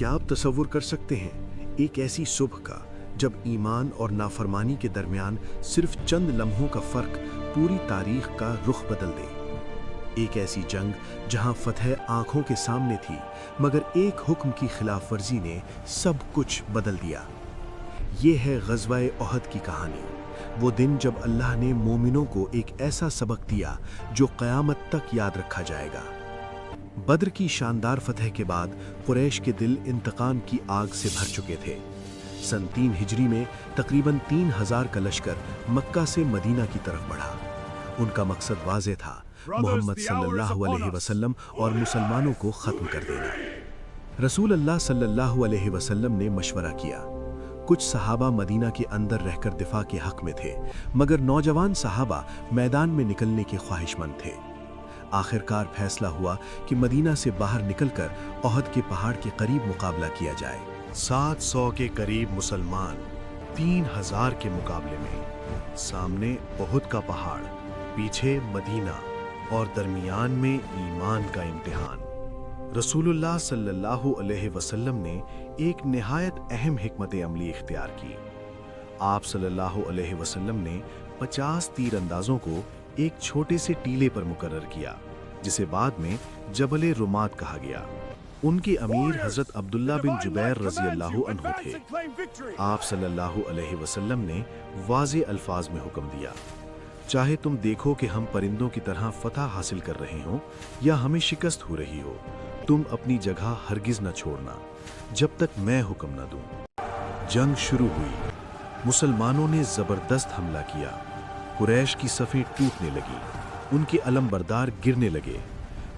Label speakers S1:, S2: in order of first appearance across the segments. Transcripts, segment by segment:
S1: क्या आप तसव्वुर कर सकते हैं एक ऐसी सुबह का जब ईमान और नाफरमानी के दरमियान सिर्फ चंद लम्हों का फर्क पूरी तारीख का रुख बदल दे। एक ऐसी जंग जहां फतह आंखों के सामने थी मगर एक हुक्म की खिलाफ वर्जी ने सब कुछ बदल दिया। ये है ग़ज़वा-ए उहद की कहानी, वो दिन जब अल्लाह ने मोमिनों को एक ऐसा सबक दिया जो क़यामत तक याद रखा जाएगा। बद्र की शानदार फतह के बाद कुरैश के दिल इंतकाम की आग से भर चुके थे। सन 3 हिजरी में तकरीबन 3000 का लश्कर मक्का से मदीना की तरफ बढ़ा। उनका मकसद वाज़ेह था, मोहम्मद सल्लल्लाहु अलैहि वसल्लम और मुसलमानों को ख़त्म कर देना। रसूल अल्लाह सल्लल्लाहु अलैहि वसल्लम ने मशवरा किया। कुछ सहाबा मदीना के अंदर रहकर दिफा के हक़ में थे, मगर नौजवान सहाबा मैदान में निकलने के ख्वाहिशमंद थे। आखिरकार फैसला हुआ कि मदीना से बाहर निकलकर उहद के पहाड़ के करीब मुकाबला किया जाए। 700 के करीब मुसलमान 3000 के मुकाबले में। सामने उहद का पहाड़, पीछे मदीना और दरमियान में ईमान का इम्तिहान। रसूलुल्लाह सल्लल्लाहु अलैहि वसल्लम ने एक निहायत अहम हिकमत अमली इख्तियार की। आप सल्लल्लाहु अलैहि वसल्लम ने 50 तीर अंदाजों को एक छोटे से टीले पर मुकर्रर किया, जिसे बाद में जबल रुमात कहा गया। उनके अमीर हजरत अब्दुल्ला बिन जुबैर रज़ी अल्लाहु अन्हु थे। आप सल्लल्लाहु अलैहि वसल्लम ने वाज़े अल्फाज में हुक्म दिया, चाहे तुम देखो कि हम परिंदों की तरह फतह हासिल कर रहे हों या हमें शिकस्त हो रही हो, तुम अपनी जगह हरगिज न छोड़ना जब तक मैं हुक्म न दूं। जंग शुरू हुई। मुसलमानों ने जबरदस्त हमला किया। कुरैश की सफ़ें टूटने लगी, उनके अलमबरदार गिरने लगे।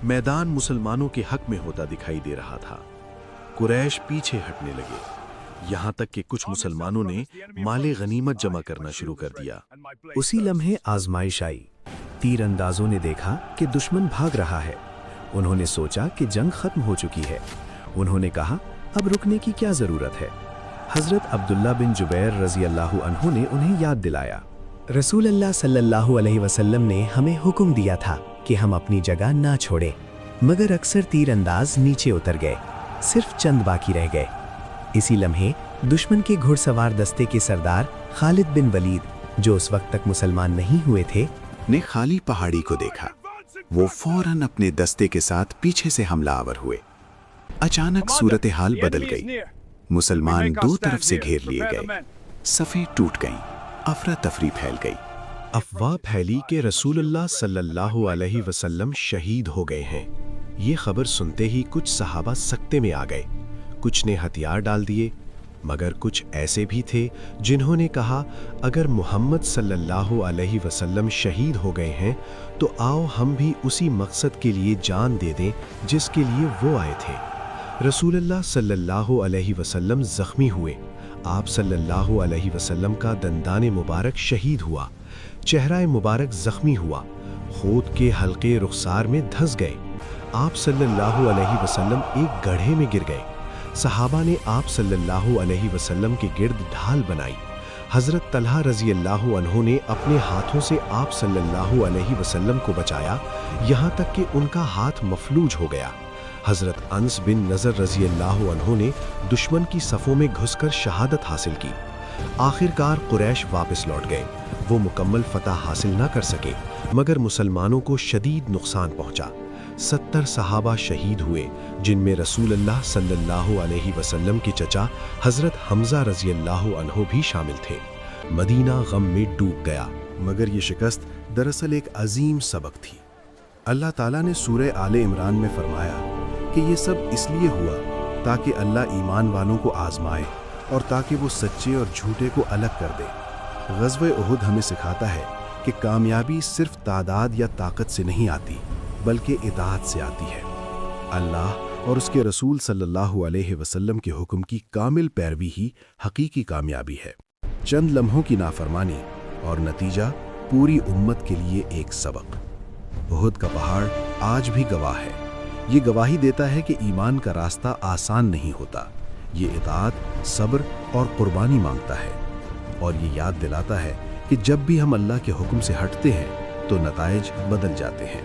S1: मैदान मुसलमानों के हक में होता दिखाई दे रहा था। कुरैश पीछे हटने लगे, यहाँ तक कि कुछ मुसलमानों ने माले गनीमत जमा करना शुरू कर दिया।
S2: उसी लम्हे आजमाइश आई। तीर अंदाजों ने देखा कि दुश्मन भाग रहा है। उन्होंने सोचा कि जंग खत्म हो चुकी है। उन्होंने कहा, अब रुकने की क्या ज़रूरत है। हज़रत अब्दुल्ला बिन जुबैर रज़ी अल्लाहु अन्हु ने उन्हें याद दिलाया, रसूल अल्लाह सल्लल्लाहु अलैहि वसल्लम ने हमें हुक्म दिया था कि हम अपनी जगह ना छोड़ें, मगर अक्सर तीर अंदाज नीचे उतर गए, सिर्फ चंद बाकी रह गए। इसी लम्हे दुश्मन के घुड़सवार दस्ते के सरदार खालिद बिन वलीद, जो उस वक्त तक मुसलमान नहीं हुए थे,
S3: ने खाली पहाड़ी को देखा। वो फौरन अपने दस्ते के साथ पीछे से हमलावर हुए। अचानक सूरत हाल बदल गई। मुसलमान दो तरफ से घेर लिए गए, सफ़ें टूट गईं, अफरा तफरी फैल गई।
S2: अफवाह फैली कि रसूलुल्लाह सल्लल्लाहु अलैहि वसल्लम शहीद हो गए हैं। ये खबर सुनते ही कुछ सहाबा सकते में आ गए। कुछ ने हथियार डाल दिए, मगर कुछ ऐसे भी थे जिन्होंने कहा, अगर मोहम्मद सल्लल्लाहु अलैहि वसल्लम शहीद हो गए हैं तो आओ हम भी उसी मकसद के लिए जान दे दें जिसके लिए वो आए थे। रसूलुल्लाह सल्लल्लाहु अलैहि वसल्लम ज़ख्मी हुए। आप सल्लल्लाहु अलैहि वसल्लम का दंदान मुबारक शहीद हुआ, चेहरा मुबारक ज़ख्मी हुआ, खूद के हल्के रुखसार में धंस गए। आप सल्लल्लाहु अलैहि वसल्लम एक गड्ढे में गिर गए। सहाबा ने आप सल्लल्लाहु अलैहि वसल्लम के गिर्द ढाल बनाई। हज़रत तलहा रज़ी अल्लाहु अन्हु ने अपने हाथों से आप सल्लल्लाहु अलैहि वसल्लम को बचाया, यहाँ तक कि उनका हाथ मफलूज हो गया। हज़रत अनस बिन नज़र रज़ी अल्लाहु अन्हु ने दुश्मन की सफ़ों में घुसकर शहादत हासिल की। आखिरकार कुरैश वापस लौट गए। वो मुकम्मल फतह हासिल न कर सके, मगर मुसलमानों को शदीद नुकसान पहुंचा। 70 सहाबा शहीद हुए, जिनमें रसूलुल्लाह सल्लल्लाहु अलैहि वसल्लम के चचा हज़रत हमज़ा रज़ी अल्लाहु अन्हु भी शामिल थे। मदीना गम में डूब गया।
S1: मगर ये शिकस्त दरअसल एक अजीम सबक थी। अल्लाह ताला ने सूरह आले इमरान में फरमाया कि ये सब इसलिए हुआ ताकि अल्लाह ईमान वालों को आजमाए और ताकि वो सच्चे और झूठे को अलग कर दे। ग़ज़वा-ए उहद हमें सिखाता है कि कामयाबी सिर्फ तादाद या ताकत से नहीं आती, बल्कि इताअत से आती है। अल्लाह और उसके रसूल सल्लल्लाहु अलैहि वसल्लम के हुक्म की कामिल पैरवी ही हकीकी कामयाबी है। चंद लम्हों की नाफरमानी और नतीजा पूरी उम्मत के लिए एक सबक। उहद का पहाड़ आज भी गवाह है। ये गवाही देता है कि ईमान का रास्ता आसान नहीं होता। ये इताअत, सब्र और कुर्बानी मांगता है, और ये याद दिलाता है कि जब भी हम अल्लाह के हुक्म से हटते हैं तो नताइज बदल जाते हैं।